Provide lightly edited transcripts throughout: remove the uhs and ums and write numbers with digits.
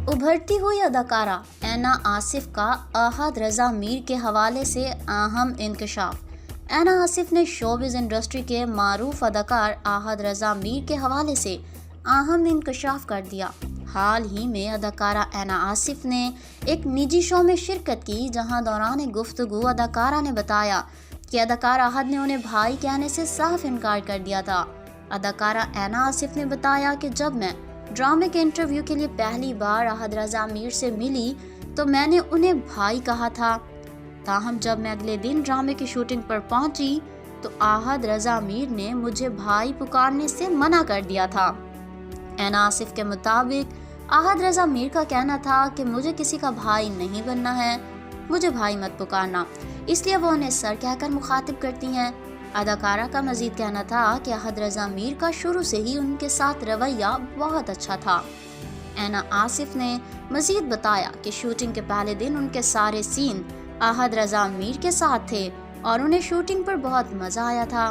उभरती हुई अदाकारा ऐना आसिफ का अहद रज़ा मीर के हवाले से अहम इंकशाफ। ऐना आसिफ ने शोबिज़ इंडस्ट्री के मारूफ अदाकार अहद रज़ा मीर के हवाले से अहम इंकशाफ कर दिया। हाल ही में अदाकारा ऐना आसिफ ने एक निजी शो में शिरकत की, जहां दौरान गुफ्तगू अदाकारा ने बताया कि अदाकार अहद ने उन्हें भाई कहने से साफ इनकार कर दिया था। अदाकारा ऐना आसिफ ने बताया कि जब मैं ड्रामे के इंटरव्यू के लिए पहली बार अहद रज़ा मीर से मिली तो मैंने उन्हें भाई कहा था। ताहम जब मैं अगले दिन ड्रामे की शूटिंग पर पहुंची तो अहद रज़ा मीर ने मुझे भाई पुकारने से मना कर दिया था। ऐना आसिफ के मुताबिक अहद रज़ा मीर का कहना था कि मुझे किसी का भाई नहीं बनना है, मुझे भाई मत पुकारना, इसलिए वो उन्हें सर कहकर मुखातिब करती हैं। अदाकारा का मजीद कहना था कि अहद रज़ा मीर का शुरू से ही उनके साथ रवैया बहुत अच्छा था। ऐना आसिफ ने मजीद बताया कि शूटिंग के पहले दिन उनके सारे सीन अहद रज़ा मीर के साथ थे और उन्हें शूटिंग पर बहुत मज़ा आया था।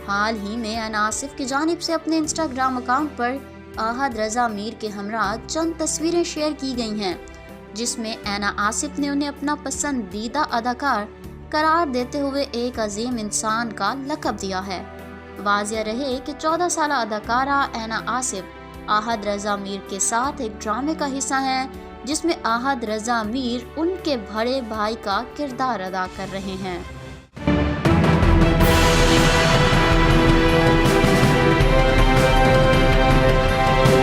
हाल ही में ऐना आसिफ की जानिब से अपने इंस्टाग्राम अकाउंट पर अहद रज़ा मीर के हमरा चंद तस्वीरें शेयर की गई हैं, जिसमें ऐना आसिफ ने उन्हें अपना पसंदीदा अदाकार करार देते हुए एक अजीम इंसान का लक़ब दिया है। वाज़िया रहे कि 14 साल अदाकारा ऐना आसिफ अहद रज़ा मीर के साथ एक ड्रामे का हिस्सा हैं, जिसमें अहद रज़ा मीर उनके बड़े भाई का किरदार अदा कर रहे हैं।